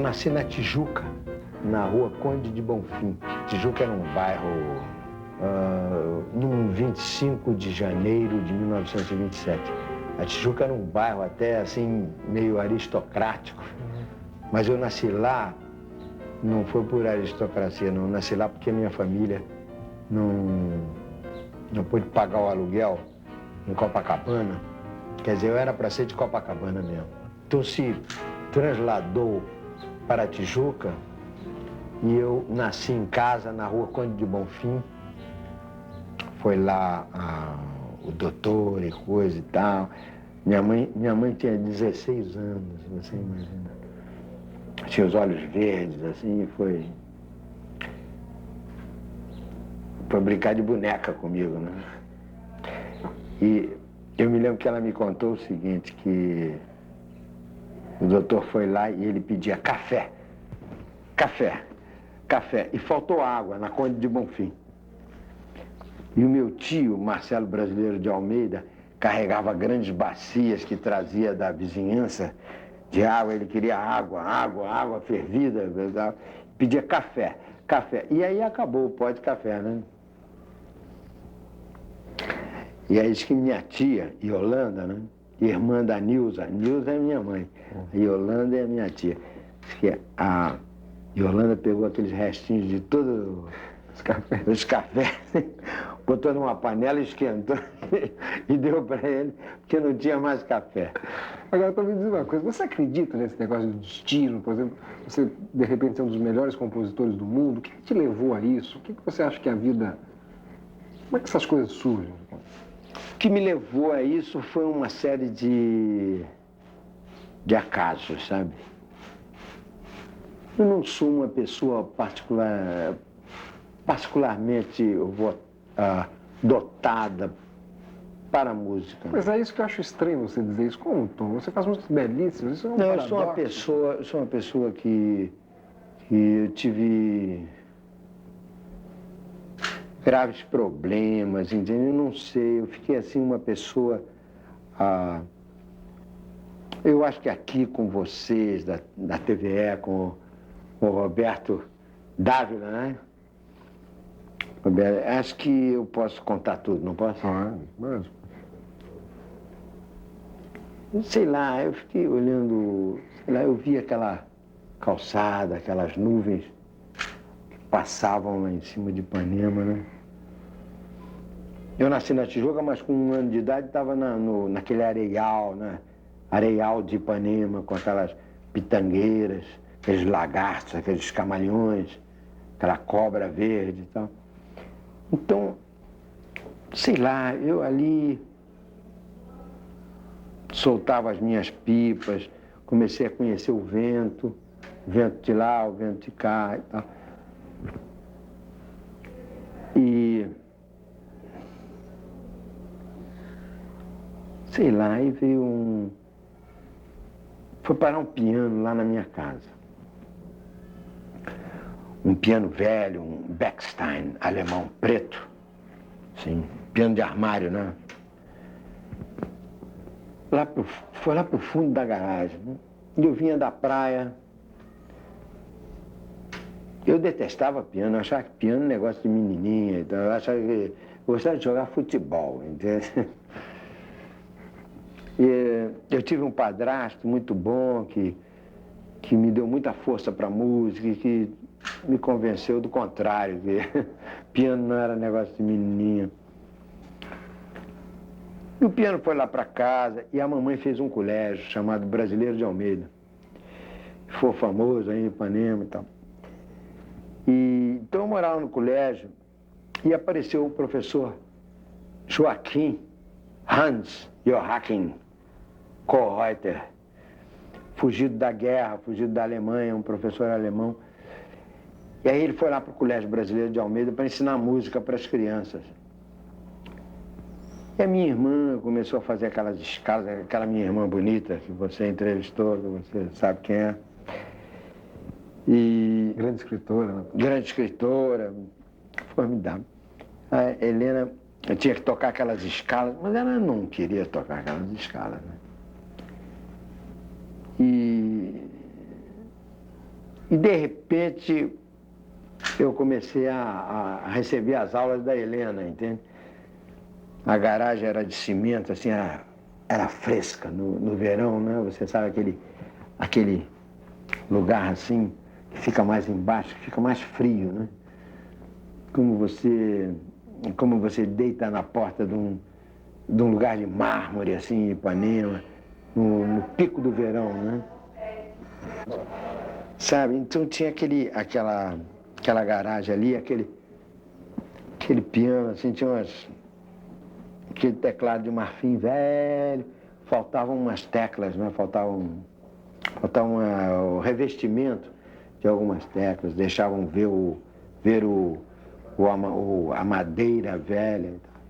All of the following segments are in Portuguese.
nasci na Tijuca, na rua Conde de Bonfim. Tijuca era um bairro, num 25 de janeiro de 1927. A Tijuca era um bairro até assim, meio aristocrático. Mas eu nasci lá, não foi por aristocracia, não. Eu nasci lá porque a minha família não pôde pagar o aluguel em Copacabana. Quer dizer, eu era para ser de Copacabana mesmo. Então se trasladou para a Tijuca e eu nasci em casa, na rua Conde de Bonfim. Foi lá o doutor e coisa e tal. Minha mãe tinha 16 anos, você imagina. Tinha os olhos verdes, assim, e foi brincar de boneca comigo, né? E eu me lembro que ela me contou o seguinte, que o doutor foi lá e ele pedia café, e faltou água na Conde de Bonfim. E o meu tio, Marcelo Brasileiro de Almeida, carregava grandes bacias que trazia da vizinhança de água. Ele queria água fervida, pedia café. E aí acabou o pó de café, né? E aí diz que minha tia, Yolanda, né? Irmã da Nilza é minha mãe, a Yolanda é minha tia. Diz que a Yolanda pegou aqueles restinhos de todos os cafés, botou numa panela, esquentou e deu para ele, porque não tinha mais café. Agora, estou me dizendo uma coisa, você acredita nesse negócio de destino, por exemplo, você de repente é um dos melhores compositores do mundo, o que te levou a isso? O que você acha que a vida... Como é que essas coisas surgem? O que me levou a isso foi uma série de acasos, sabe? Eu não sou uma pessoa particularmente dotada para a música. Mas é isso que eu acho estranho você dizer isso. Como, Tom? Você faz músicas belíssimas, isso é um Não, paradoxo. eu sou uma pessoa que eu tive graves problemas, entendeu? Eu não sei, eu fiquei assim uma pessoa... eu acho que aqui com vocês, da TVE, com o Roberto Dávila, né? Roberto, acho que eu posso contar tudo, não posso? Mas... Sei lá, eu fiquei olhando, sei lá, eu vi aquela calçada, aquelas nuvens que passavam lá em cima de Ipanema, né? Eu nasci na Tijuca, mas com 1 ano de idade estava naquele areial, né? Areial de Ipanema, com aquelas pitangueiras, aqueles lagartos, aqueles camaleões, aquela cobra verde e tal. Então, sei lá, eu ali soltava as minhas pipas, comecei a conhecer o vento de lá, o vento de cá e tal. E sei lá, aí veio foi parar um piano lá na minha casa. Um piano velho, um Bechstein alemão preto, assim, piano de armário, né? Foi lá pro fundo da garagem, né? E eu vinha da praia. Eu detestava piano, eu achava que piano é um negócio de menininha, então eu achava que eu gostava de jogar futebol, entende? E eu tive um padrasto muito bom que me deu muita força para a música e que me convenceu do contrário, que piano não era negócio de menininha. E o piano foi lá para casa e a mamãe fez um colégio chamado Brasileiro de Almeida. Foi famoso aí em Ipanema e tal. E, então eu morava no colégio e apareceu o professor Joaquim Hans Joachim Kohreuter, fugido da guerra, fugido da Alemanha, um professor alemão. E aí ele foi lá para o Colégio Brasileiro de Almeida para ensinar música para as crianças. E a minha irmã começou a fazer aquelas escalas, aquela minha irmã bonita que você entrevistou, que você sabe quem é. E grande escritora, né? Grande escritora, formidável. A Helena tinha que tocar aquelas escalas, mas ela não queria tocar aquelas escalas, né? E E de repente eu comecei a receber as aulas da Helena, entende? A garagem era de cimento, assim, era fresca no verão, né? Você sabe aquele lugar assim, que fica mais embaixo, que fica mais frio, né? Como você deita na porta de um lugar de mármore, assim, em Ipanema, no pico do verão, né? Sabe? Então tinha aquela garagem ali, aquele piano, assim, tinha aquele teclado de marfim velho, faltavam umas teclas, né? Faltavam o revestimento de algumas teclas, deixavam ver a madeira velha e tal.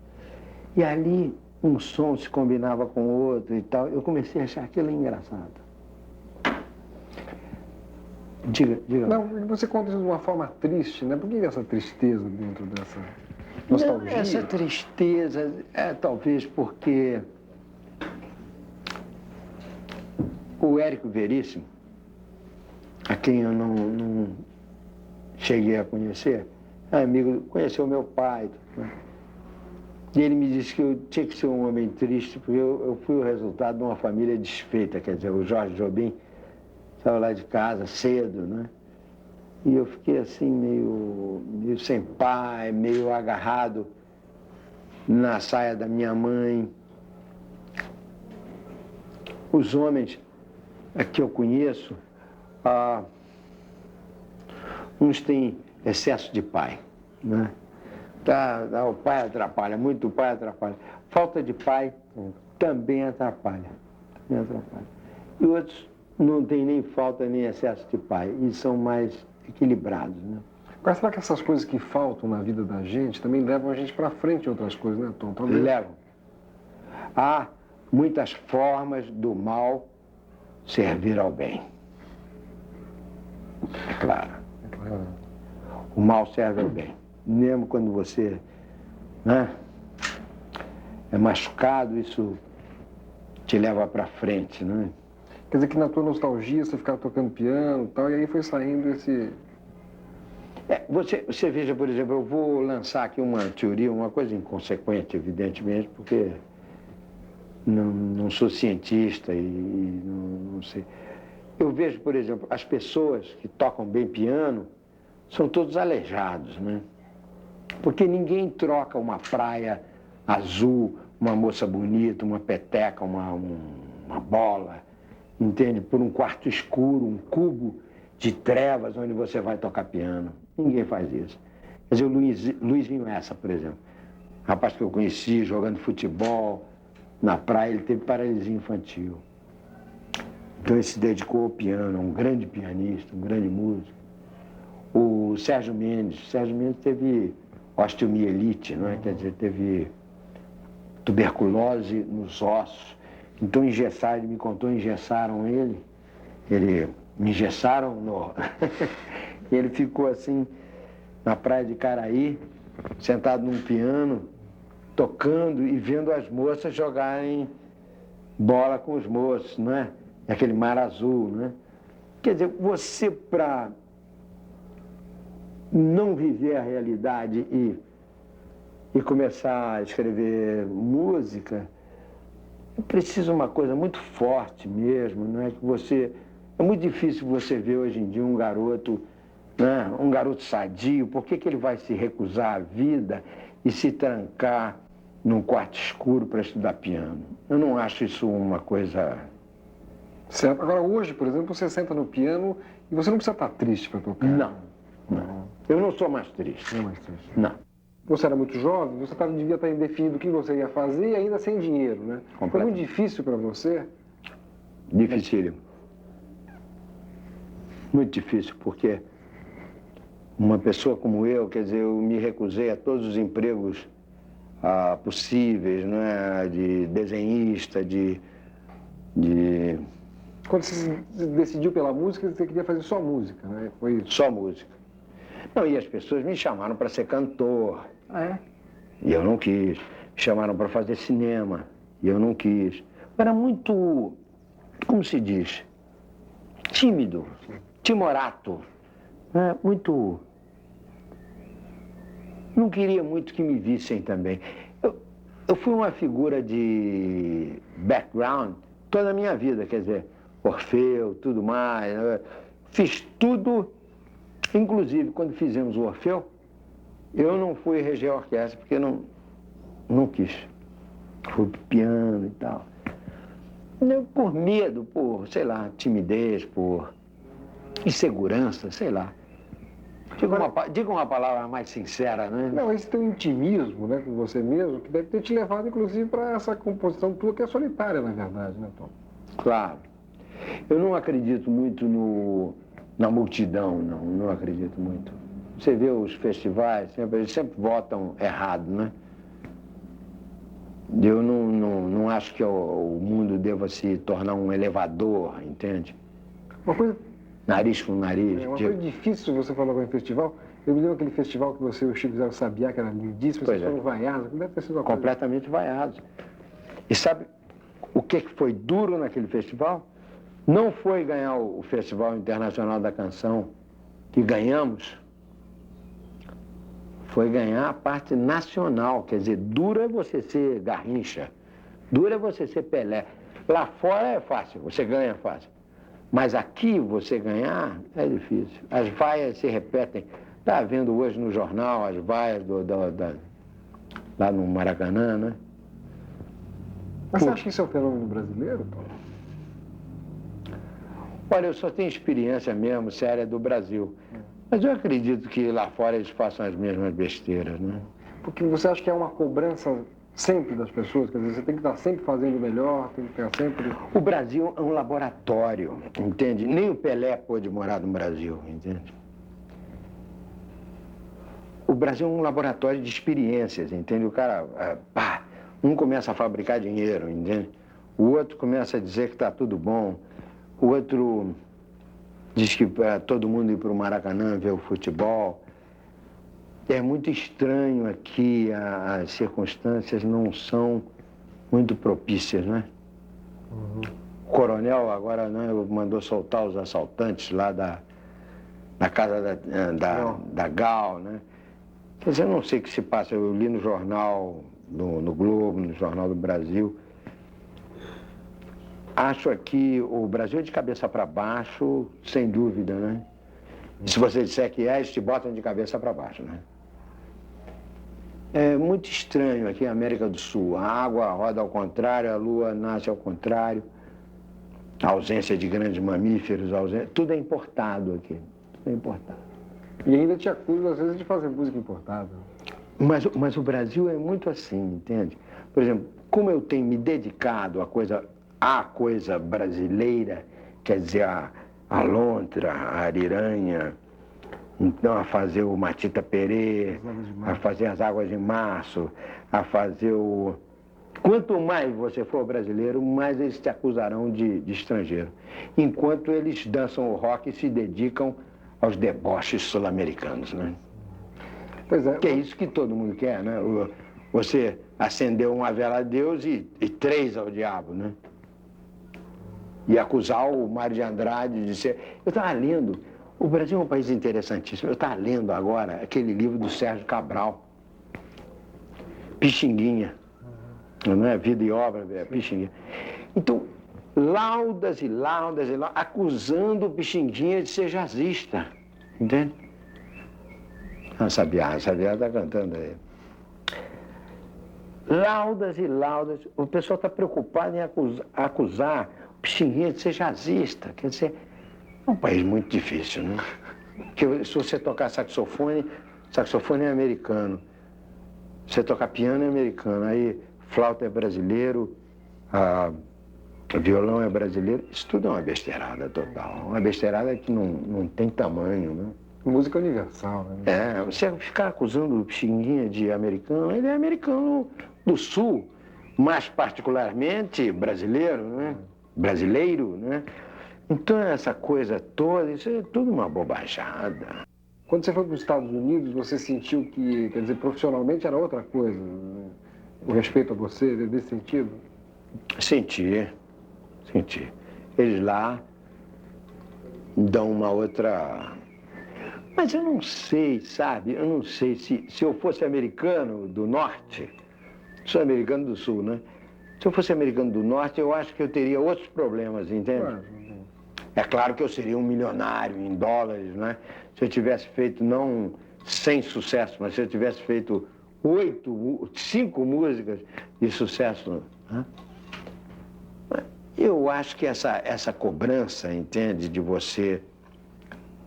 E ali um som se combinava com o outro e tal. Eu comecei a achar aquilo engraçado. Diga. Não, você conta isso de uma forma triste, né? Por que essa tristeza dentro dessa nostalgia? Não, essa tristeza é talvez porque o Érico Veríssimo, a quem eu não cheguei a conhecer, conheceu meu pai, né? E ele me disse que eu tinha que ser um homem triste, porque eu fui o resultado de uma família desfeita, quer dizer, o Jorge Jobim saiu lá de casa cedo, né? E eu fiquei assim, meio sem pai, meio agarrado na saia da minha mãe. Os homens que eu conheço, uns têm excesso de pai, né? O pai atrapalha, muito pai atrapalha. Falta de pai também atrapalha. E outros não têm nem falta nem excesso de pai, e são mais equilibrados, né? Mas será que essas coisas que faltam na vida da gente também levam a gente para frente em outras coisas, né, Tom? Talvez... Levam. Há muitas formas do mal servir ao bem. É claro. O mal serve ao bem. Mesmo quando você, né, é machucado, isso te leva para frente, né? Quer dizer que na tua nostalgia você ficava tocando piano e tal, e aí foi saindo esse... Você veja, por exemplo, eu vou lançar aqui uma teoria, uma coisa inconsequente, evidentemente, porque não sou cientista e não sei. Eu vejo, por exemplo, as pessoas que tocam bem piano são todos aleijados, né? Porque ninguém troca uma praia azul, uma moça bonita, uma peteca, uma bola, entende? Por um quarto escuro, um cubo de trevas onde você vai tocar piano. Ninguém faz isso. Quer dizer, o Luizinho Essa, por exemplo, rapaz que eu conheci jogando futebol na praia, ele teve paralisia infantil. Então ele se dedicou ao piano, um grande pianista, um grande músico. O Sérgio Mendes teve osteomielite, não é? Quer dizer, teve tuberculose nos ossos. Então engessaram, ele me contou, engessaram ele me engessaram e ele ficou assim na praia de Caraí, sentado num piano, tocando e vendo as moças jogarem bola com os moços, não é? Aquele mar azul, né? Quer dizer, você para não viver a realidade e começar a escrever música, precisa uma coisa muito forte mesmo, não é? Que você... É muito difícil você ver hoje em dia um garoto, né, um garoto sadio, por que ele vai se recusar à vida e se trancar num quarto escuro para estudar piano? Eu não acho isso uma coisa... Certo. Agora, hoje, por exemplo, você senta no piano e você não precisa estar triste para tocar. Não. Eu não sou mais triste. Não é mais triste. Não. Você era muito jovem, você devia estar indefinido o que você ia fazer e ainda sem dinheiro, né? Foi muito difícil para você? Dificílimo. Muito difícil, porque uma pessoa como eu, quer dizer, eu me recusei a todos os empregos possíveis, né? De desenhista, de... Quando você se decidiu pela música, você queria fazer só música, né? Foi isso? Só música. Não, e as pessoas me chamaram para ser cantor. Ah, é? E eu não quis. Me chamaram para fazer cinema. E eu não quis. Eu era muito, como se diz, tímido, timorato. muito... Não queria muito que me vissem também. Eu fui uma figura de background toda a minha vida, quer dizer, Orfeu, tudo mais. Fiz tudo, inclusive quando fizemos o Orfeu, eu não fui reger a orquestra porque não quis. Fui pro piano e tal. Por medo, por, sei lá, timidez, por insegurança, sei lá. Diga uma palavra mais sincera, né? Não, esse teu intimismo, né, com você mesmo, que deve ter te levado, inclusive, para essa composição tua que é solitária, na verdade, né, Tom? Claro. Eu não acredito muito na multidão, não acredito muito. Você vê os festivais, eles sempre votam errado, né? Eu não acho que o mundo deva se tornar um elevador, entende? Uma coisa... Nariz com nariz. É uma coisa difícil você falar agora em festival. Eu me lembro aquele festival que você e o Chico fizeram Sabiá, que era lindíssimo, vocês foram vaiados. Deve ter sido uma coisa... Completamente vaiados. E sabe o que foi duro naquele festival? Não foi ganhar o Festival Internacional da Canção que ganhamos, foi ganhar a parte nacional. Quer dizer, duro é você ser Garrincha, duro é você ser Pelé. Lá fora é fácil, você ganha fácil. Mas aqui você ganhar é difícil. As vaias se repetem. Está vendo hoje no jornal as vaias lá no Maracanã, né? Mas você acha que isso é um fenômeno brasileiro, Tom? Olha, eu só tenho experiência mesmo séria do Brasil. Mas eu acredito que lá fora eles façam as mesmas besteiras, né? Porque você acha que é uma cobrança sempre das pessoas? Quer dizer, você tem que estar sempre fazendo o melhor, tem que estar sempre... O Brasil é um laboratório, entende? Nem o Pelé pôde morar no Brasil, entende? O Brasil é um laboratório de experiências, entende? O cara, um começa a fabricar dinheiro, entende? O outro começa a dizer que está tudo bom. O outro diz que todo mundo ir para o Maracanã ver o futebol. É muito estranho aqui, as circunstâncias não são muito propícias, né? Uhum. O coronel agora, né, mandou soltar os assaltantes lá da casa da Gal, né? Quer dizer, eu não sei o que se passa, eu li no jornal, no Globo, no Jornal do Brasil. Acho aqui o Brasil é de cabeça para baixo, sem dúvida, né? Se você disser que eles te botam de cabeça para baixo, né? É muito estranho aqui na América do Sul. A água roda ao contrário, a lua nasce ao contrário. A ausência de grandes mamíferos, tudo é importado aqui. Tudo é importado. E ainda te acusam, às vezes, de fazer música importada. Mas o Brasil é muito assim, entende? Por exemplo, como eu tenho me dedicado à coisa brasileira, quer dizer, a lontra, a ariranha, então a fazer o Matita Perê, a fazer as águas de março, a fazer o... Quanto mais você for brasileiro, mais eles te acusarão de estrangeiro. Enquanto eles dançam o rock e se dedicam aos deboches sul-americanos, né? Pois é. Que é isso que todo mundo quer, né? Você acendeu uma vela a Deus e 3 ao diabo, né? E acusar o Mário de Andrade de ser... Eu estava lendo, o Brasil é um país interessantíssimo, eu estava lendo agora aquele livro do Sérgio Cabral, Pixinguinha, não é? Vida e Obra, é Pixinguinha. Então, laudas e laudas e laudas, acusando o Pixinguinha de ser jazzista, entende? Sabiá está cantando aí. Laudas e laudas, o pessoal está preocupado em acusar o Pixinguinha de ser jazzista, quer dizer, é um país muito difícil, né? Porque se você tocar saxofone é americano, se você tocar piano é americano, aí flauta é brasileiro, violão é brasileiro, isso tudo é uma besteirada total, uma besteirada que não tem tamanho, né? Música universal, né? Você ficar acusando o Pixinguinha de americano, ele é americano do Sul, mais particularmente brasileiro, né? Brasileiro, né? Então essa coisa toda, isso é tudo uma bobajada. Quando você foi para os Estados Unidos, você sentiu que, quer dizer, profissionalmente era outra coisa, né? O respeito a você, nesse sentido? Senti. Eles lá dão uma outra... Mas eu não sei, sabe? Eu não sei se eu fosse americano do norte, sou americano do sul, né? Se eu fosse americano do norte, eu acho que eu teria outros problemas, entende? É claro que eu seria um milionário em dólares, né? Se eu tivesse feito, não 100 sucessos, mas se eu tivesse feito 5 músicas de sucesso, né? Eu acho que essa cobrança, entende, de você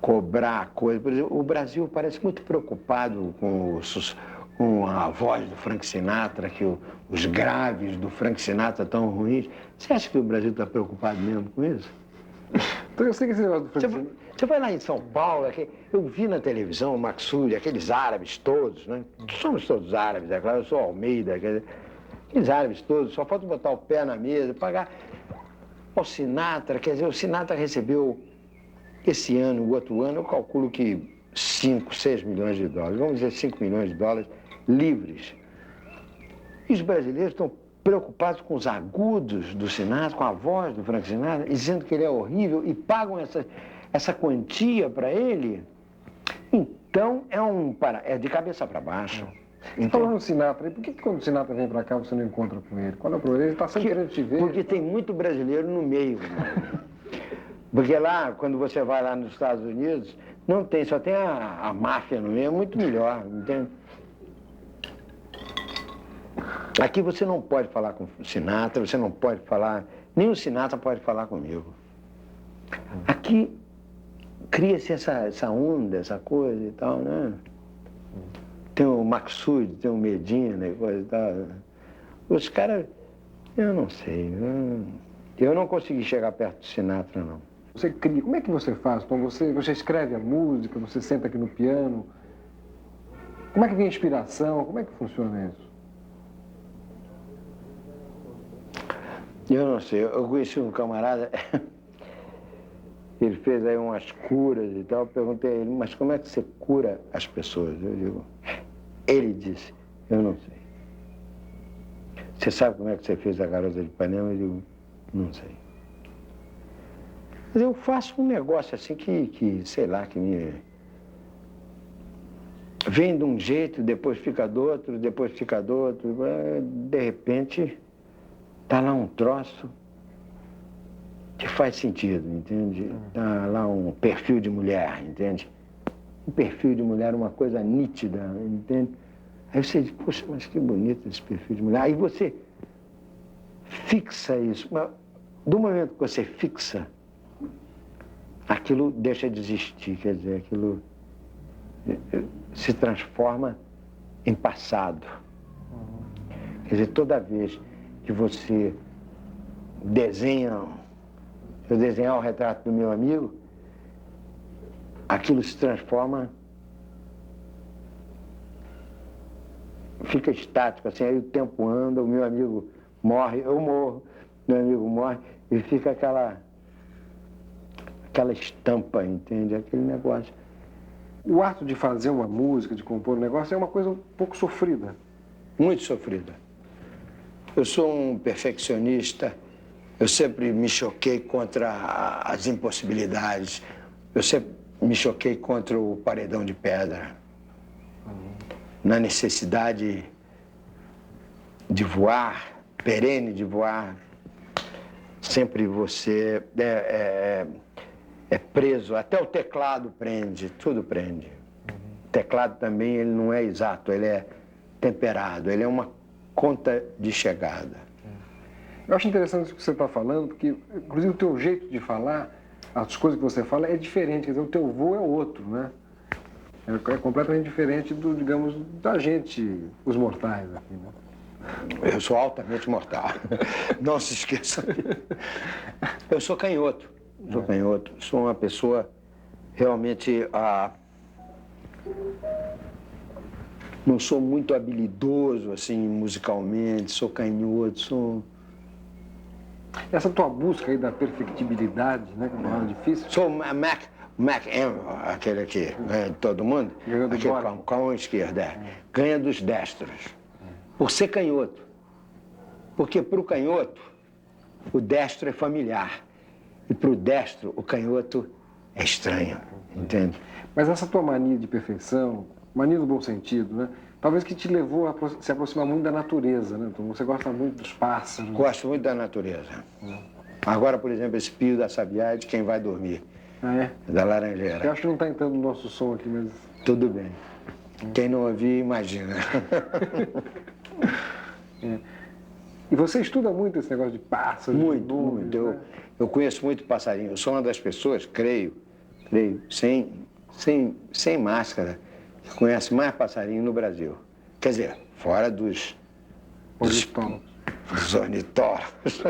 cobrar coisa. Por exemplo, o Brasil parece muito preocupado com a voz do Frank Sinatra, que os graves do Frank Sinatra estão ruins. Você acha que o Brasil está preocupado mesmo com isso? Então eu sei que esse negócio do Frank Sinatra... Você vai lá em São Paulo, eu vi na televisão o Maxud, aqueles árabes todos, né? Somos todos árabes, é claro, eu sou Almeida, aqueles árabes todos, só falta botar o pé na mesa, pagar ao Sinatra, quer dizer, o Sinatra recebeu esse ano, o outro ano, eu calculo que 5, 6 milhões de dólares, vamos dizer 5 milhões de dólares livres. E os brasileiros estão preocupados com os agudos do Sinatra, com a voz do Frank Sinatra, dizendo que ele é horrível e pagam essa quantia para ele. Então, é de cabeça para baixo. Então, falando no Sinatra, por que quando o Sinatra vem para cá você não encontra com ele? Qual é o problema? Ele está sempre querendo te ver. Porque tem muito brasileiro no meio. Porque lá, quando você vai lá nos Estados Unidos, não tem, só tem a máfia no meio, é muito melhor, entende? Aqui você não pode falar com o Sinatra, você não pode falar, nem o Sinatra pode falar comigo. Aqui cria-se essa onda, essa coisa e tal, né? Tem o Maxud, tem o Medina e coisa e tal. Os caras, eu não sei, eu não consegui chegar perto do Sinatra, não. Você cria, como é que você faz? Então você escreve a música, você senta aqui no piano, como é que vem a inspiração, como é que funciona isso? Eu não sei, eu conheci um camarada, ele fez aí umas curas e tal, eu perguntei a ele, mas como é que você cura as pessoas? Eu digo, ele disse, eu não sei. Você sabe como é que você fez a Garota de Ipanema? Eu digo, não sei. Mas eu faço um negócio assim que sei lá, que me... Vem de um jeito, depois fica do outro, depois fica do outro, de repente... Está lá um troço que faz sentido, entende? Está lá um perfil de mulher, entende? Um perfil de mulher, uma coisa nítida, entende? Aí você diz, poxa, mas que bonito esse perfil de mulher. Aí você fixa isso. Mas do momento que você fixa, aquilo deixa de existir, quer dizer, aquilo se transforma em passado. Quer dizer, toda vez que você desenha, eu desenhar o retrato do meu amigo, aquilo se transforma, fica estático, assim, aí o tempo anda, o meu amigo morre, eu morro, meu amigo morre, e fica aquela estampa, entende? Aquele negócio. O ato de fazer uma música, de compor um negócio, é uma coisa um pouco sofrida. Muito sofrida. Eu sou um perfeccionista, eu sempre me choquei contra as impossibilidades, eu sempre me choquei contra o paredão de pedra, na necessidade de voar, perene de voar. Sempre você é preso, até o teclado prende, tudo prende. O teclado também ele não é exato, ele é temperado, ele é uma conta de chegada. Eu acho interessante isso que você está falando, porque, inclusive, o teu jeito de falar, as coisas que você fala, é diferente. Quer dizer, o teu voo é outro, né? É completamente diferente do, digamos, da gente, os mortais aqui, né? Eu sou altamente mortal. Não se esqueça. Eu sou canhoto. Sou canhoto. Sou uma pessoa realmente... Não sou muito habilidoso, assim, musicalmente, sou canhoto, sou... Essa tua busca aí da perfectibilidade, né, que é uma palavra difícil. Sou McEnroe, aquele aqui, ganha de todo mundo, aquele com a mão esquerda, ganha dos destros, por ser canhoto. Porque para o canhoto, o destro é familiar, e para o destro, o canhoto é estranho, entende? Mas essa tua mania de perfeição, mania no bom sentido, né? Talvez que te levou a se aproximar muito da natureza, né? Então você gosta muito dos pássaros. Gosto muito da natureza. Agora, por exemplo, esse pio da sabiá é de quem vai dormir, Ah, é? da laranjeira. Eu acho que não está entrando no nosso som aqui, mas... Tudo bem. Quem não ouvir, imagina. E você estuda muito esse negócio de pássaros? Muito, de nuvens, muito. né? Eu conheço muito passarinho. Eu sou uma das pessoas, creio, sem máscara, que conhece mais passarinho no Brasil. Quer dizer, fora dos ornitólogos.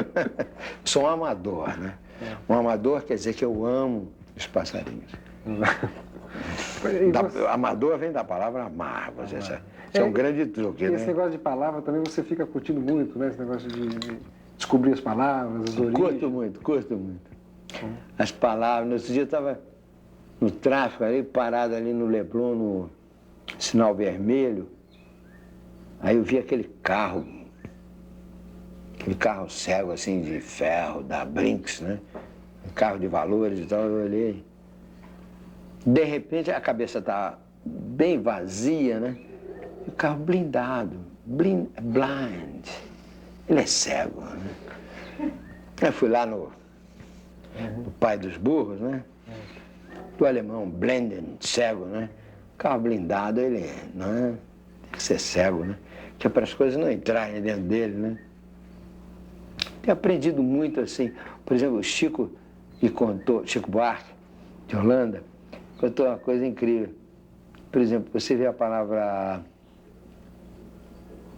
Sou um amador, né? Um amador quer dizer que eu amo os passarinhos. Amador vem da palavra amar, você sabe. Isso é um grande truque, e né? esse negócio de palavra também você fica curtindo muito, né? Esse negócio de descobrir as palavras, as origens. Curto muito. As palavras. No outro dia eu estava no tráfego ali, parado ali no Leblon, no sinal vermelho. Aí eu vi aquele carro cego assim de ferro, da Brinks, né? Um carro de valores e tal, eu olhei. De repente a cabeça tá bem vazia, né? O carro blindado, blind. Ele é cego, né? Eu fui lá no pai dos burros, né? Do alemão, blenden, cego, né? Carro blindado, ele não é? Tem que ser cego, né? Que é para as coisas não entrarem dentro dele, né? Tenho aprendido muito assim. Por exemplo, o Chico Buarque, de Holanda, contou uma coisa incrível. Por exemplo, você vê a palavra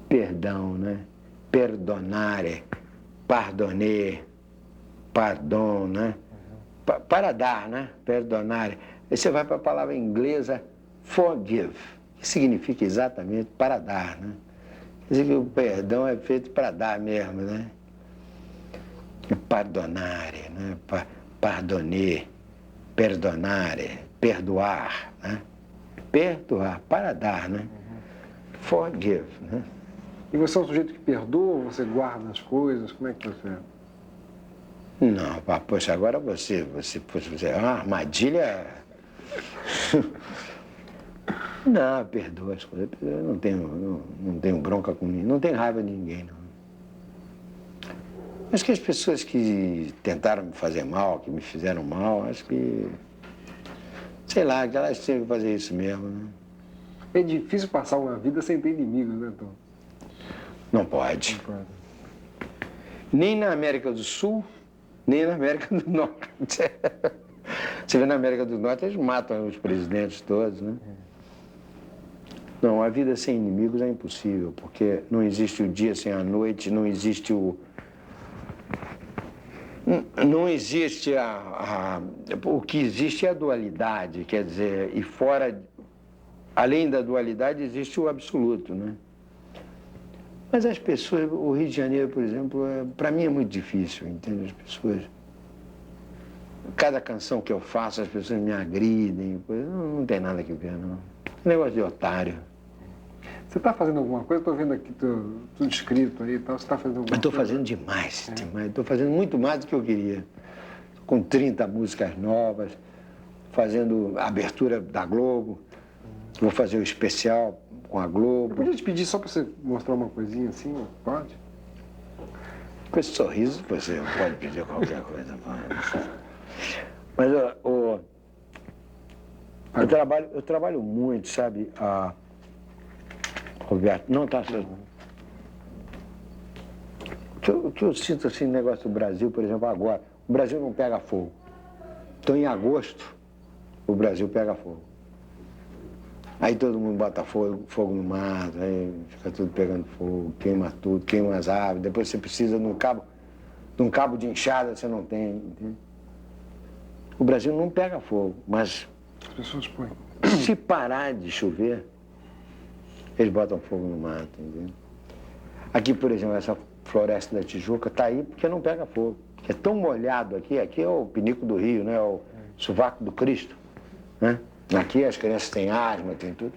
perdão, né? Perdonare, pardonner, pardon, né? Para dar, né? Perdonare. Aí você vai para a palavra inglesa forgive, que significa exatamente para dar, né? Quer dizer que o perdão é feito para dar mesmo, né? Pardonare, né? Pardonner, perdonare, perdoar, né? Perdoar, para dar, né? Forgive, né? E você é um sujeito que perdoa ou você guarda as coisas? Como é que você é? Não, poxa, agora você é uma armadilha. Não, perdoa as coisas. Eu não tenho bronca com ninguém, não tenho raiva de ninguém, não. Acho que as pessoas que tentaram me fazer mal, que me fizeram mal, acho que, sei lá, que elas tinham que fazer isso mesmo, né? É difícil passar uma vida sem ter inimigos, né, Tom? Não pode. Nem na América do Sul, nem na América do Norte. Você vê na América do Norte, eles matam os presidentes todos, né? Não, a vida sem inimigos é impossível, porque não existe o dia sem a noite, não existe Não existe o que existe é a dualidade, quer dizer, e fora, além da dualidade, existe o absoluto, né? Mas as pessoas, o Rio de Janeiro, por exemplo, para mim é muito difícil, entende? As pessoas, cada canção que eu faço, as pessoas me agridem, não tem nada que ver, não. É negócio de otário. Você está fazendo alguma coisa? Estou vendo aqui tudo escrito aí e tal. Você está fazendo alguma coisa? Eu estou fazendo demais. Estou fazendo muito mais do que eu queria. Com 30 músicas novas, fazendo a abertura da Globo. Vou fazer o especial com a Globo. Eu podia te pedir só para você mostrar uma coisinha assim, pode? Com esse sorriso, você pode pedir qualquer coisa. Mas eu trabalho muito, sabe? Roberto, não está certo. O que eu sinto assim no negócio do Brasil, por exemplo, agora, o Brasil não pega fogo. Então, em agosto, o Brasil pega fogo. Aí todo mundo bota fogo no mato, aí fica tudo pegando fogo, queima tudo, queima as árvores, depois você precisa de um cabo de enxada, você não tem, entende? O Brasil não pega fogo, mas as pessoas põem. Se parar de chover, eles botam fogo no mato, entendeu? Aqui, por exemplo, essa floresta da Tijuca está aí porque não pega fogo. É tão molhado aqui é o pinico do Rio, né? O sovaco do Cristo, né? Aqui as crianças têm asma, tem tudo.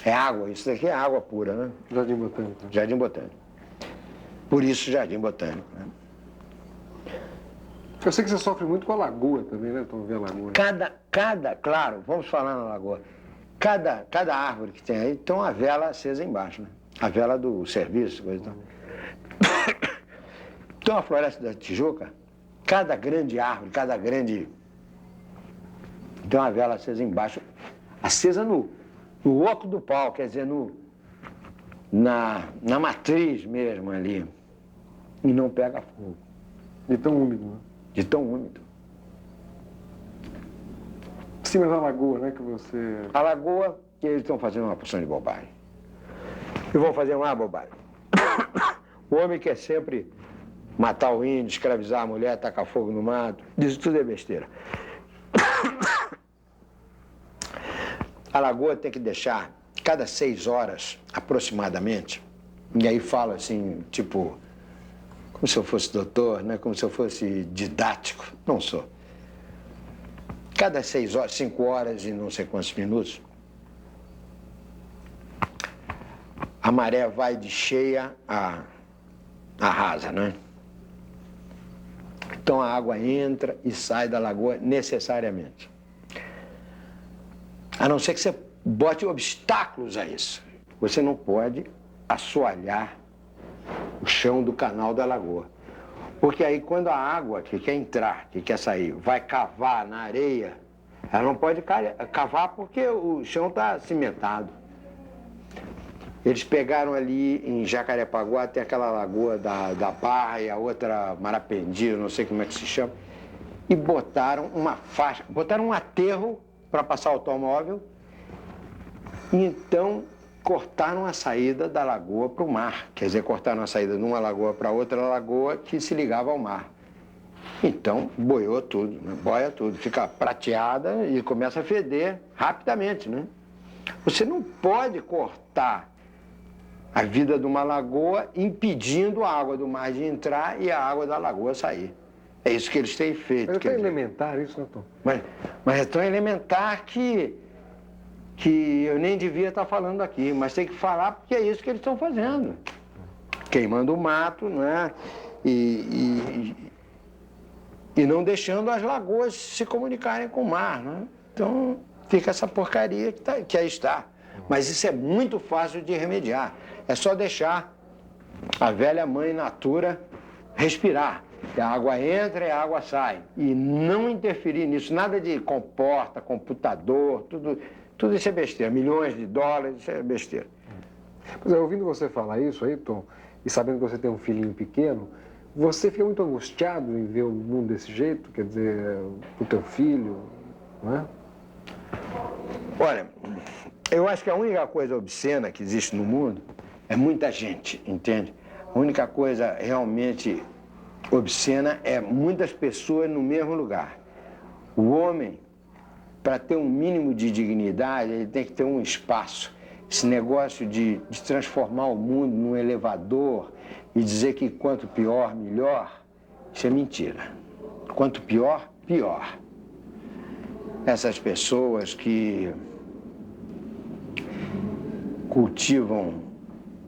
É água, isso daqui é água pura, né? Jardim Botânico. Jardim Botânico. Por isso, Jardim Botânico, né? Eu sei que você sofre muito com a lagoa também, né? Então, ver a lagoa. Claro, vamos falar na lagoa. Cada árvore que tem aí tem uma vela acesa embaixo, né? A vela do serviço, coisa e tal. Então a Floresta da Tijuca, cada grande árvore, tem uma vela acesa embaixo, acesa no oco do pau, quer dizer, na matriz mesmo ali. E não pega fogo. De tão úmido, né? De tão úmido. Em cima da lagoa, né, que você... A lagoa, que eles estão fazendo uma porção de bobagem. E vão fazer uma bobagem. O homem quer sempre matar o índio, escravizar a mulher, tacar fogo no mato. Isso tudo é besteira. A lagoa tem que deixar, cada 6 horas, aproximadamente, e aí falo assim, tipo, como se eu fosse doutor, né? Como se eu fosse didático. Não sou. Cada 6 horas, 5 horas e não sei quantos minutos, a maré vai de cheia a rasa, né? Então a água entra e sai da lagoa necessariamente. A não ser que você bote obstáculos a isso. Você não pode assoalhar o chão do canal da lagoa. Porque aí quando a água que quer entrar, que quer sair, vai cavar na areia, ela não pode cavar porque o chão está cimentado. Eles pegaram ali em Jacarepaguá, tem aquela lagoa da Barra e a outra Marapendi, não sei como é que se chama, e botaram uma faixa, botaram um aterro para passar o automóvel, e então cortaram a saída da lagoa para o mar. Quer dizer, cortaram a saída de uma lagoa para outra lagoa que se ligava ao mar. Então, boiou tudo, né? Boia tudo, fica prateada e começa a feder rapidamente, né? Você não pode cortar a vida de uma lagoa impedindo a água do mar de entrar e a água da lagoa sair. É isso que eles têm feito. Mas é tão elementar isso, né, Tom? Mas é tão elementar que eu nem devia estar falando aqui, mas tem que falar porque é isso que eles estão fazendo. Queimando o mato, não é? E não deixando as lagoas se comunicarem com o mar, né? Então fica essa porcaria que aí está. Mas isso é muito fácil de remediar. É só deixar a velha mãe natura respirar. Que a água entra e a água sai. E não interferir nisso. Nada de comporta, computador, tudo isso é besteira. Milhões de dólares, isso é besteira. Pois é, ouvindo você falar isso aí, Tom, e sabendo que você tem um filhinho pequeno, você fica muito angustiado em ver o mundo desse jeito? Quer dizer, o teu filho, não é? Olha, eu acho que a única coisa obscena que existe no mundo é muita gente, entende? A única coisa realmente obscena é muitas pessoas no mesmo lugar. O homem, para ter um mínimo de dignidade, ele tem que ter um espaço. Esse negócio de transformar o mundo num elevador e dizer que quanto pior, melhor, isso é mentira. Quanto pior, pior. Essas pessoas que cultivam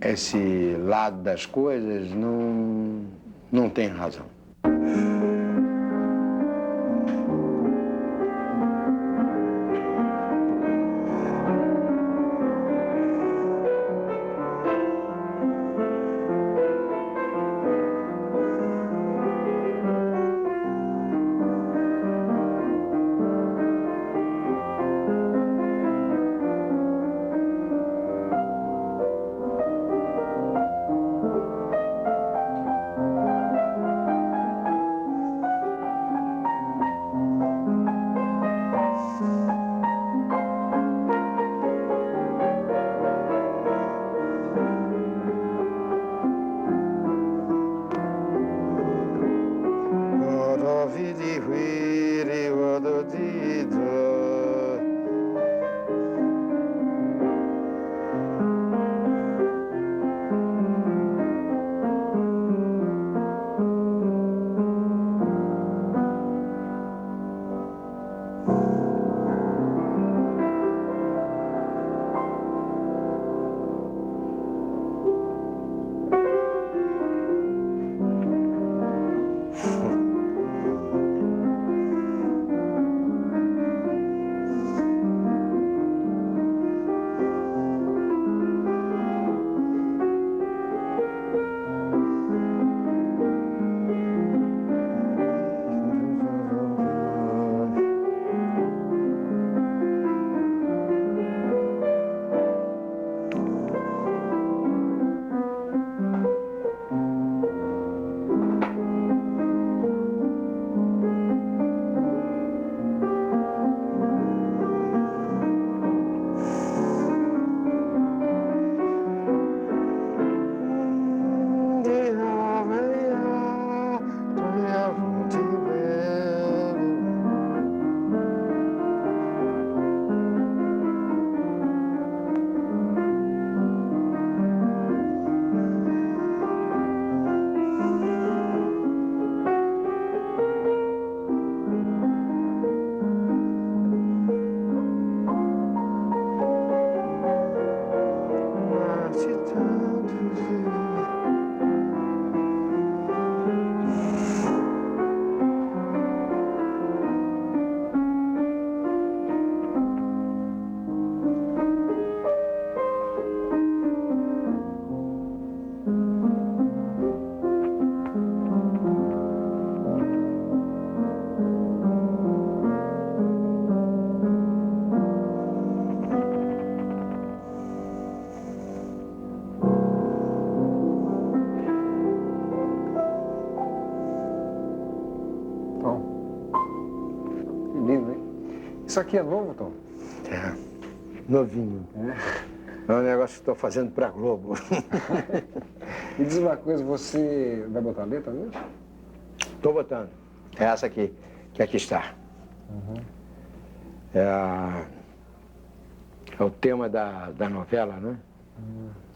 esse lado das coisas não têm razão. Isso aqui é novo, Tom? É, novinho. É um negócio que estou fazendo para Globo. Me diz uma coisa, você vai botar a letra mesmo? Estou botando. É essa aqui, que aqui está. É o tema da novela, né?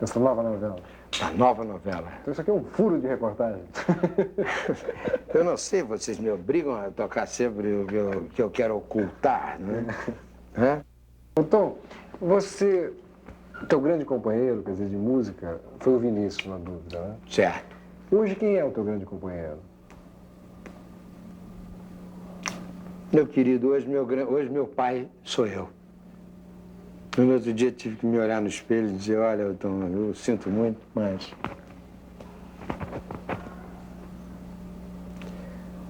Essa nova novela. Da nova novela. Então isso aqui é um furo de reportagem. Eu não sei, vocês me obrigam a tocar sempre o que eu quero ocultar, né? Hã? Tom, você, teu grande companheiro, quer dizer, de música, foi o Vinícius, na dúvida, né? Certo. Hoje quem é o teu grande companheiro? Meu querido, hoje meu pai sou eu. No outro dia tive que me olhar no espelho e dizer, olha, Tom, eu sinto muito, mas...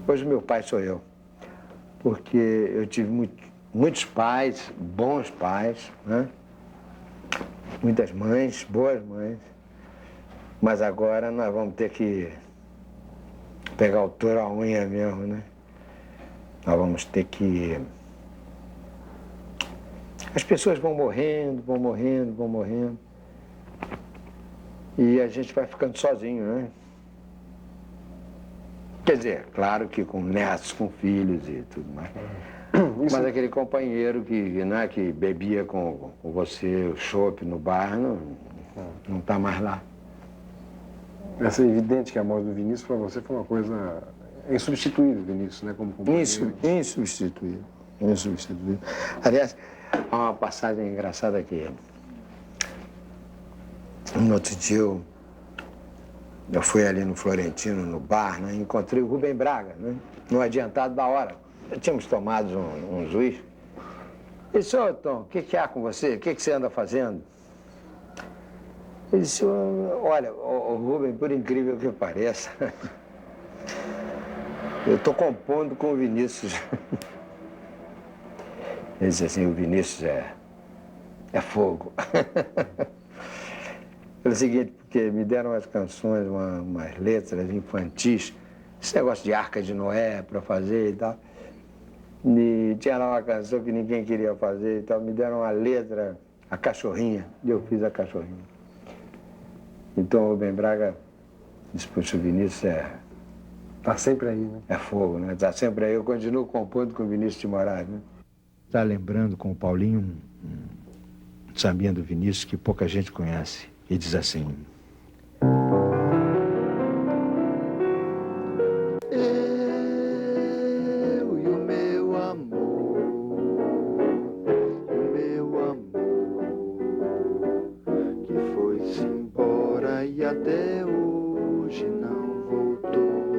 Hoje meu pai sou eu. Porque eu tive muitos pais, bons pais, né? Muitas mães, boas mães. Mas agora nós vamos ter que pegar o touro à unha mesmo, né? Nós vamos ter que... As pessoas vão morrendo, vão morrendo, vão morrendo. E a gente vai ficando sozinho, né? Quer dizer, claro que com netos, com filhos e tudo mais. Mas aquele companheiro que bebia com você o chopp no bar, não está mais lá. É evidente que a morte do Vinícius para você foi uma coisa insubstituível, Vinícius, né? Como companheiro. Insubstituível. Insubstituível. Aliás, há uma passagem engraçada aqui. No outro dia eu fui ali no Florentino, no bar, né? Encontrei o Rubem Braga, né? No adiantado da hora. Já tínhamos tomado uns uísques. Ele disse, ô Tom, o que há com você? O que você anda fazendo? Ele disse, olha, o Rubem, por incrível que pareça, eu estou compondo com o Vinícius. Ele disse assim, o Vinícius é fogo. Pelo seguinte, porque me deram umas canções, umas letras infantis, esse negócio de Arca de Noé para fazer e tal. E tinha lá uma canção que ninguém queria fazer e tal, me deram uma letra, a cachorrinha, e eu fiz a cachorrinha. Então o Rubem Braga disse, poxa, o Vinícius Tá sempre aí, né? é fogo, né? Tá sempre aí, eu continuo compondo com o Vinícius de Moraes, né? Tá lembrando com o Paulinho um sambinha do Vinícius que pouca gente conhece. E diz assim... Eu e o meu amor, que foi-se embora e até hoje não voltou.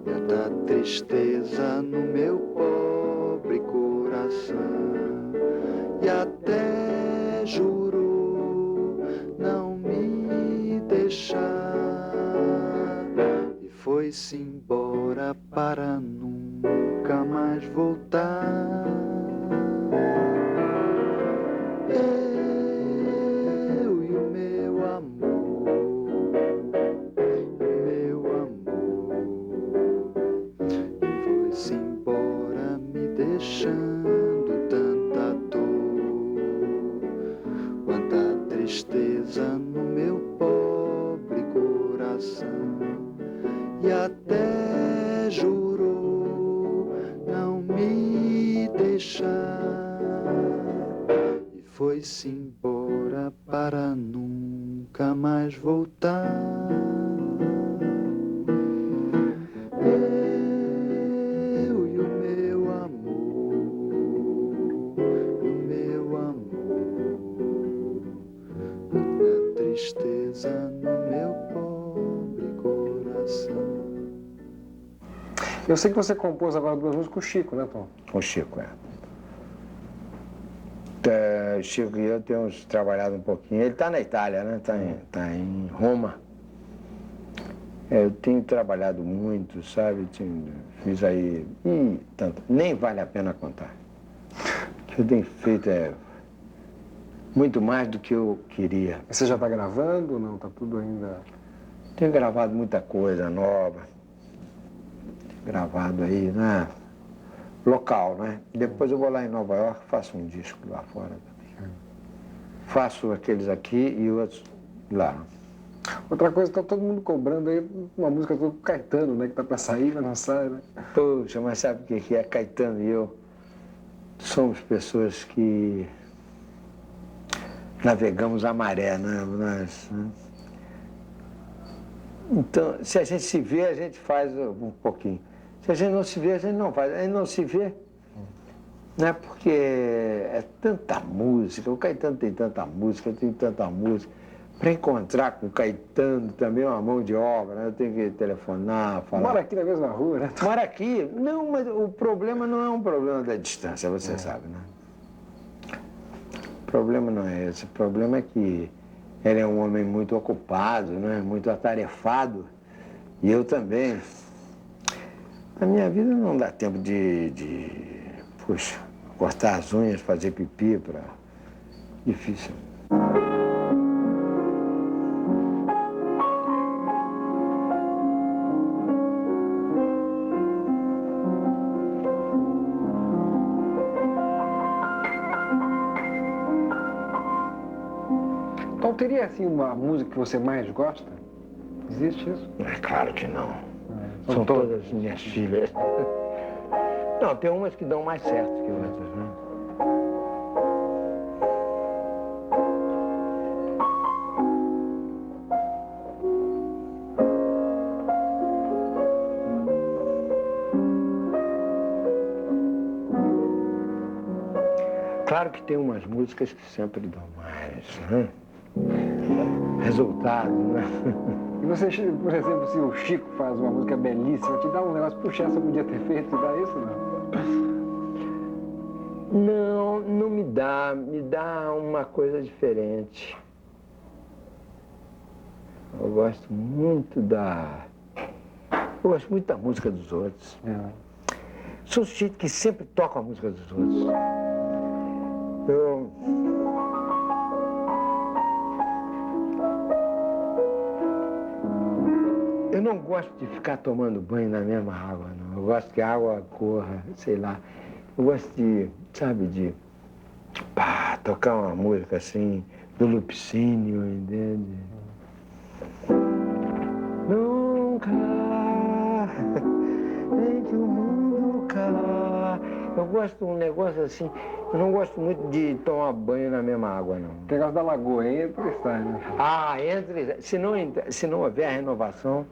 Tanta tristeza no meu pobre coração e até jurou não me deixar e foi-se embora para nunca mais voltar. Eu e o meu amor, foi-se embora me deixando tanta dor, quanta tristeza no meu pobre coração e até jurou não me deixar e foi-se embora para nunca mais voltar. Eu e o meu amor, quanta tristeza no meu pobre coração. Eu sei que você compôs agora duas músicas com o Chico, né, Tom? Com o Chico, Chico e eu temos trabalhado um pouquinho. Ele está na Itália, né? Tá em Roma. Eu tenho trabalhado muito, sabe? Fiz aí... tanto, nem vale a pena contar. O que eu tenho feito muito mais do que eu queria. Você já está gravando ou não? Está tudo ainda... Tenho gravado muita coisa nova. Gravado aí, né? local, né? Depois eu vou lá em Nova York, faço um disco lá fora também. Faço aqueles aqui e outros lá. Outra coisa, tá todo mundo cobrando aí uma música do Caetano, né? Que tá pra sair, mas não sai, né? Poxa, mas sabe o que é? Caetano e eu somos pessoas que navegamos a maré, né? Então, se a gente se vê, a gente faz um pouquinho. Se a gente não se vê, a gente não faz. A gente não se vê, né? Porque é tanta música, o Caetano tem tanta música, eu tenho tanta música. Para encontrar com o Caetano também é uma mão de obra, né? Eu tenho que telefonar, falar. Mora aqui na mesma rua, né? Mora aqui? Não, mas o problema não é um problema da distância, você sabe, né? O problema não é esse. O problema é que ele é um homem muito ocupado, né? Muito atarefado. E eu também. A minha vida não dá tempo puxa, cortar as unhas, fazer pipi, difícil. Então teria, assim, uma música que você mais gosta? Existe isso? É claro que não. São São todas. todas minhas filhas. Não, tem umas que dão mais certo que outras, né? Claro que tem umas músicas que sempre dão mais, né? Resultado, né? E você, por exemplo, se o Chico faz uma música belíssima, te dá um negócio, puxa, essa eu podia ter feito, te dá isso, não? Não, não me dá uma coisa diferente. Eu gosto muito da música dos outros. Sou um sujeito que sempre toca a música dos outros. Eu não gosto de ficar tomando banho na mesma água, não. Eu gosto que a água corra, sei lá. Eu gosto de, sabe, tocar uma música assim, do Lupicínio, entende? Nunca em que o mundo calar. Eu gosto de um negócio assim, eu não gosto muito de tomar banho na mesma água, não. O negócio da lagoa, entra e sai, né? Se não houver renovação,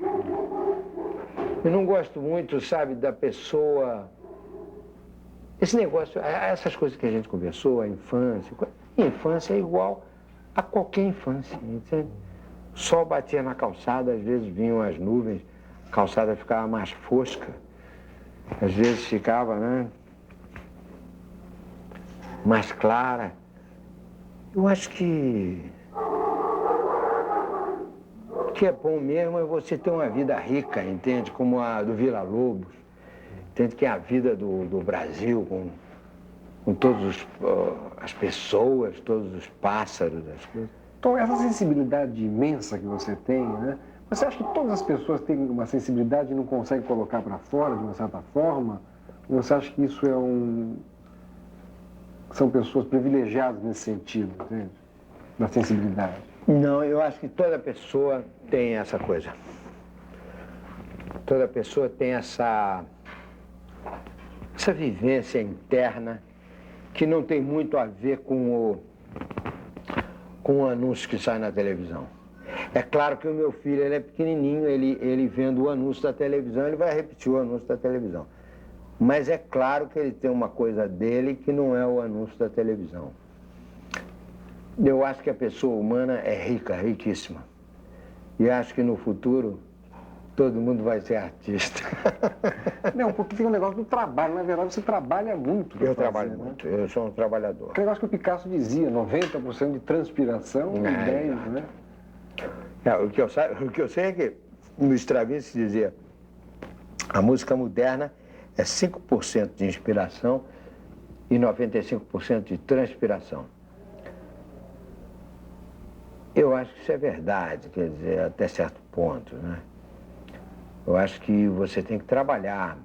eu não gosto muito, sabe, da pessoa. Esse negócio, essas coisas que a gente conversou, a infância. A infância é igual a qualquer infância, entende? O sol batia na calçada, às vezes vinham as nuvens, a calçada ficava mais fosca, às vezes ficava, né, mais clara. Eu acho que o que é bom mesmo é você ter uma vida rica, entende? Como a do Villa-Lobos, entende? Que é a vida do Brasil, com todas as pessoas, todos os pássaros, as coisas. Então, essa sensibilidade imensa que você tem, né? Você acha que todas as pessoas têm uma sensibilidade e não conseguem colocar para fora, de uma certa forma? Ou você acha que isso são pessoas privilegiadas nesse sentido, entende? Da sensibilidade? Não, eu acho que toda pessoa tem essa coisa. Toda pessoa tem essa vivência interna que não tem muito a ver com o anúncio que sai na televisão. É claro que o meu filho, ele é pequenininho, ele vendo o anúncio da televisão, ele vai repetir o anúncio da televisão. Mas é claro que ele tem uma coisa dele que não é o anúncio da televisão. Eu acho que a pessoa humana é rica, riquíssima. E acho que no futuro todo mundo vai ser artista. Não, porque tem um negócio do trabalho. Na verdade, você trabalha muito. Eu trabalho muito, eu sou um trabalhador. O negócio que o Picasso dizia, 90% de transpiração e 10%, né? O que eu sei é que no Stravinsky dizia, a música moderna é 5% de inspiração e 95% de transpiração. Eu acho que isso é verdade, quer dizer, até certo ponto, né? Eu acho que você tem que trabalhar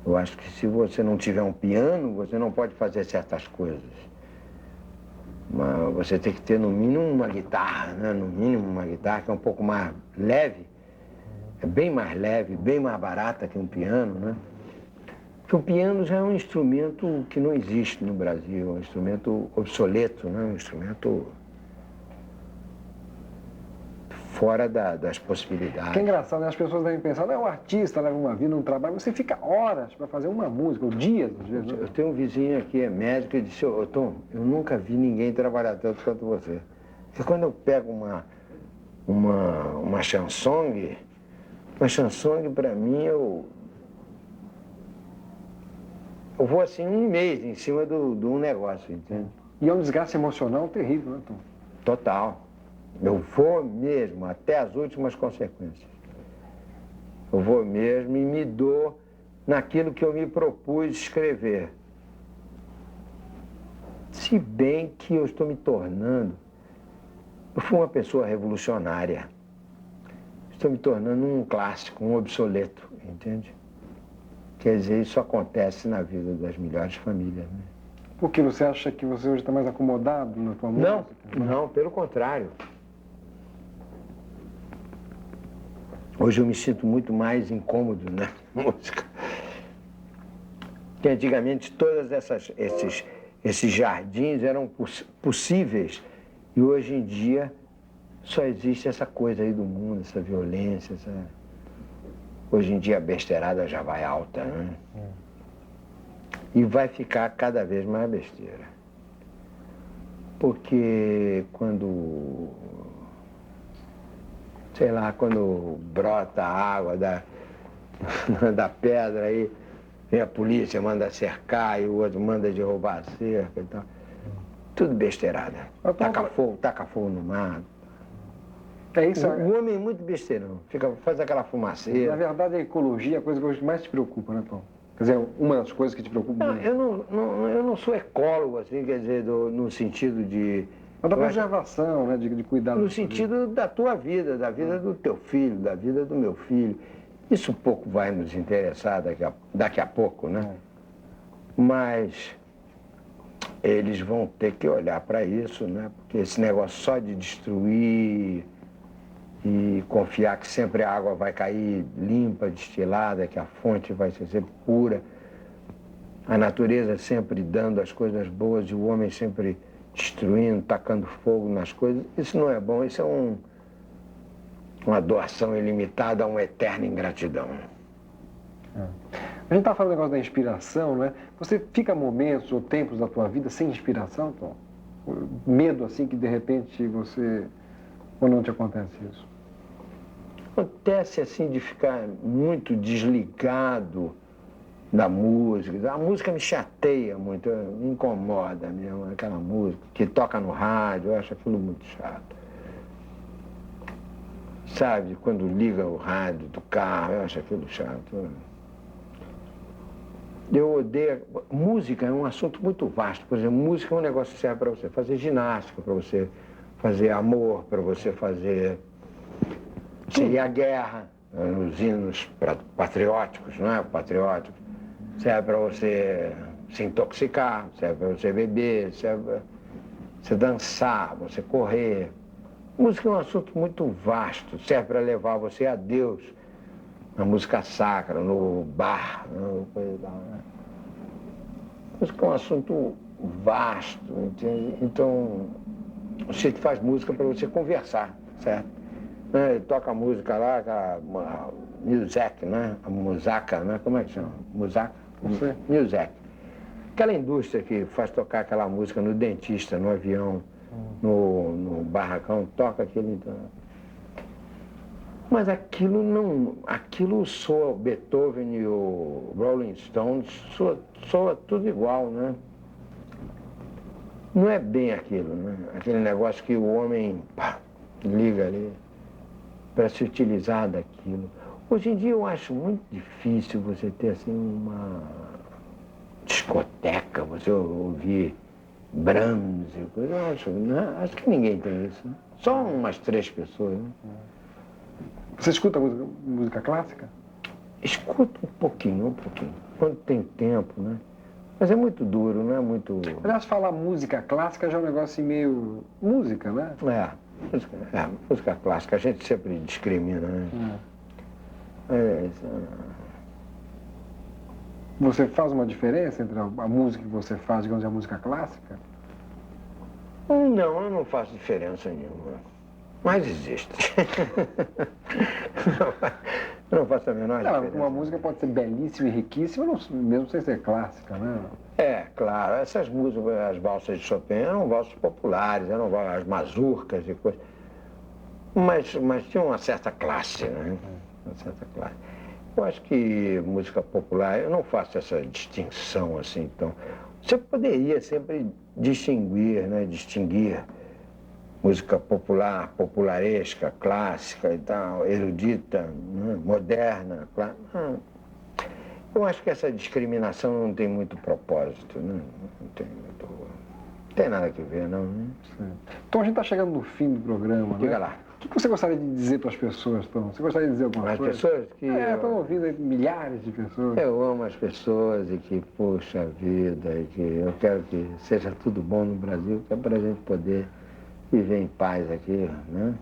Eu acho que se você não tiver um piano, você não pode fazer certas coisas. Mas você tem que ter no mínimo uma guitarra, né? No mínimo uma guitarra que é um pouco mais leve, é bem mais leve, bem mais barata que um piano, né? Porque o piano já é um instrumento que não existe no Brasil, é um instrumento obsoleto, né? Um instrumento fora das possibilidades. Que é engraçado, né? As pessoas devem pensar, não, o artista leva uma vida, um trabalho, você fica horas para fazer uma música, ou dias, às vezes. Eu tenho um vizinho aqui, é médico, e disse, ô Tom, eu nunca vi ninguém trabalhar tanto quanto você. Porque quando eu pego uma chansong para mim, eu vou assim um mês em cima de um negócio, entende? E é um desgaste emocional terrível, né, Tom? Total. Eu vou mesmo, até as últimas consequências. Eu vou mesmo e me dou naquilo que eu me propus escrever. Se bem que eu estou me tornando... Eu fui uma pessoa revolucionária. Estou me tornando um clássico, um obsoleto, entende? Quer dizer, isso acontece na vida das melhores famílias, né? Por que você acha que você hoje está mais acomodado na tua música? Não, pelo contrário. Hoje eu me sinto muito mais incômodo na música. Porque antigamente todos esses jardins eram possíveis e hoje em dia só existe essa coisa aí do mundo, essa violência. Hoje em dia a besteirada já vai alta, né? E vai ficar cada vez mais besteira. Porque quando brota a água da pedra aí, vem a polícia, manda cercar e o outro manda derrubar a cerca e tal. Tudo besteirada. Taca fogo no mar. É isso. O homem é muito besteirão, faz aquela fumaceira. Na verdade, a ecologia é a coisa que hoje mais te preocupa, né, Tom? Quer dizer, uma das coisas que te preocupa Não, muito. eu não sou ecólogo, assim, quer dizer, no sentido de... Mas da preservação, né, de cuidar... No sentido da tua vida, da vida do teu filho, da vida do meu filho. Isso pouco vai nos interessar daqui a pouco, né? Mas eles vão ter que olhar para isso, né? Porque esse negócio só de destruir e confiar que sempre a água vai cair limpa, destilada, que a fonte vai ser sempre pura, a natureza sempre dando as coisas boas e o homem sempre destruindo, tacando fogo nas coisas, isso não é bom, isso é uma doação ilimitada a uma eterna ingratidão. A gente está falando do negócio da inspiração, né? Você fica momentos ou tempos da tua vida sem inspiração, Tom? Medo, assim, que de repente você... Ou não te acontece isso? Acontece, assim, de ficar muito desligado da música. A música me chateia muito, me incomoda mesmo, aquela música que toca no rádio, eu acho aquilo muito chato. Sabe, quando liga o rádio do carro, eu acho aquilo chato. Eu odeio... Música é um assunto muito vasto. Por exemplo, música é um negócio que serve para você fazer ginástica, para você fazer amor, para você fazer... Seria a guerra, os hinos patrióticos, não é? Patrióticos. Serve para você se intoxicar, serve para você beber, serve para você dançar, você correr. Música é um assunto muito vasto, serve para levar você a Deus, na música sacra, no bar, coisa tal, né? Música é um assunto vasto, entende? Então, você faz música para você conversar, certo? Ele toca música lá, a Muzak, né? A Musaka, né? Como é que chama? Musaka? Não sei. Muzak. Aquela indústria que faz tocar aquela música no dentista, no avião, no barracão, toca aquilo então. Mas aquilo soa Beethoven e o Rolling Stones, soa tudo igual, né? Não é bem aquilo, né? Aquele negócio que o homem liga ali para se utilizar daquilo. Hoje em dia eu acho muito difícil você ter assim uma discoteca, você ouvir Brahms e coisa. Eu acho que ninguém tem isso, né? Só umas 3 pessoas, né? Você escuta música clássica? Escuta um pouquinho, quando tem tempo, né? Mas é muito duro, não é muito... Aliás, falar música clássica já é um negócio assim meio... música, né? Música clássica, a gente sempre discrimina, né? Você faz uma diferença entre a música que você faz, digamos, e a música clássica? Não, eu não faço diferença nenhuma. Mas existe. Eu não faço a menor diferença. Uma música pode ser belíssima e riquíssima, mesmo sem ser clássica, né? Claro. Essas músicas, as valsas de Chopin, eram valsas populares, eram as mazurcas e coisas. Mas tinha uma certa classe, né? Uma certa classe. Eu acho que música popular, eu não faço essa distinção assim, então. Você poderia sempre distinguir, né? Distinguir música popular, popularesca, clássica e tal, erudita, né? Moderna, eu acho que essa discriminação não tem muito propósito, né? Não tem nada a ver, não. Né? Então a gente está chegando no fim do programa, Diga né? lá. O que você gostaria de dizer para as pessoas, Tom? Você gostaria de dizer alguma coisa? As pessoas que... estão ouvindo aí milhares de pessoas. Eu amo as pessoas e que, poxa vida, e que eu quero que seja tudo bom no Brasil, que é para a gente poder viver em paz aqui, né?